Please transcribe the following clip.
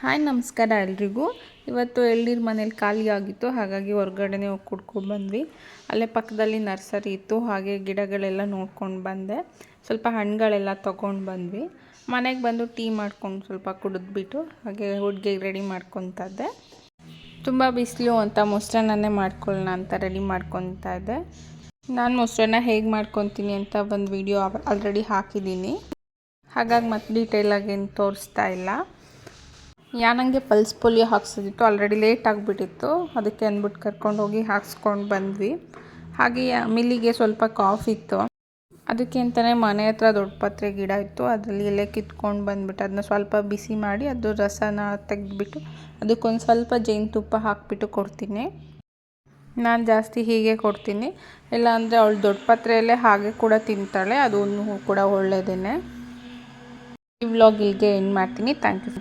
Hi ನಮಸ್ಕಾರ ಎಲ್ರಿಗೂ. ಇವತ್ತು ಎಳ್ನೀರು ಮನೇಲಿ ಖಾಲಿ ಆಗಿತ್ತು, ಹಾಗಾಗಿ ಹೊರಗಡೆನೇ ಹೋಗಿ ಕುಡ್ಕೊಂಡು ಬಂದ್ವಿ. ಅಲ್ಲೇ ಪಕ್ಕದಲ್ಲಿ ನರ್ಸರಿ ಇತ್ತು, ಹಾಗೆ ಗಿಡಗಳೆಲ್ಲ ನೋಡ್ಕೊಂಡು ಬಂದೆ. ಸ್ವಲ್ಪ ಹಣ್ಣುಗಳೆಲ್ಲ ತೊಗೊಂಡು ಬಂದ್ವಿ. ಮನೆಗೆ ಬಂದು ಟೀ ಮಾಡ್ಕೊಂಡು ಸ್ವಲ್ಪ ಕುಡಿದ್ಬಿಟ್ಟು ಹಾಗೆ ಹುಡುಗಿಗೆ ರೆಡಿ ಮಾಡ್ಕೊತಾ ಇದ್ದೆ. ತುಂಬ ಬಿಸಿಲು ಅಂತ ಮೊಸರನ್ನೇ ಮಾಡ್ಕೊಳ್ಳೋಣ ಅಂತ ರೆಡಿ ಮಾಡ್ಕೊತಾ ಇದ್ದೆ. ನಾನು ಮೊಸರನ್ನ ಹೇಗೆ ಮಾಡ್ಕೊತೀನಿ ಅಂತ ಒಂದು ವಿಡಿಯೋ ಆಲ್ರೆಡಿ ಹಾಕಿದ್ದೀನಿ, ಹಾಗಾಗಿ ಮತ್ತೆ ಡೀಟೇಲಾಗಿ ಏನು ತೋರಿಸ್ತಾ ಇಲ್ಲ. ನನಗೆ ಪಲ್ಸ್ ಪೋಲಿಯೋ ಹಾಕ್ಸೋದಿತ್ತು, ಆಲ್ರೆಡಿ ಲೇಟ್ ಆಗಿಬಿಟ್ಟಿತ್ತು. ಅದಕ್ಕೆ ಅಂದ್ಬಿಟ್ಟು ಕರ್ಕೊಂಡೋಗಿ ಹಾಕ್ಸ್ಕೊಂಡು ಬಂದ್ವಿ. ಹಾಗೆ ಮಿಲ್ಲಿಗೆ ಸ್ವಲ್ಪ ಕಾಫ್ ಇತ್ತು, ಅದಕ್ಕೆ ಅಂತಲೇ ಮನೆ ಹತ್ರ ದೊಡ್ಡ ಪತ್ರೆ ಗಿಡ ಇತ್ತು, ಅದರಲ್ಲಿ ಎಲೆ ಕಿತ್ಕೊಂಡು ಬಂದುಬಿಟ್ಟು ಅದನ್ನ ಸ್ವಲ್ಪ ಬಿಸಿ ಮಾಡಿ ಅದು ರಸನ ತೆಗೆದ್ಬಿಟ್ಟು ಅದಕ್ಕೊಂದು ಸ್ವಲ್ಪ ಜೇನುತುಪ್ಪ ಹಾಕಿಬಿಟ್ಟು ಕೊಡ್ತೀನಿ. ನಾನು ಜಾಸ್ತಿ ಹೀಗೆ ಕೊಡ್ತೀನಿ, ಇಲ್ಲಾಂದರೆ ಅವಳು ದೊಡ್ಡ ಪತ್ರೆಯಲ್ಲೇ ಹಾಗೆ ಕೂಡ ತಿಂತಾಳೆ, ಅದು ಕೂಡ ಒಳ್ಳೆಯದೇ. ಈ ವ್ಲಾಗ್ ಇಲ್ಲಿಗೆ ಎಂಡ್ ಮಾಡ್ತೀನಿ. Thank you.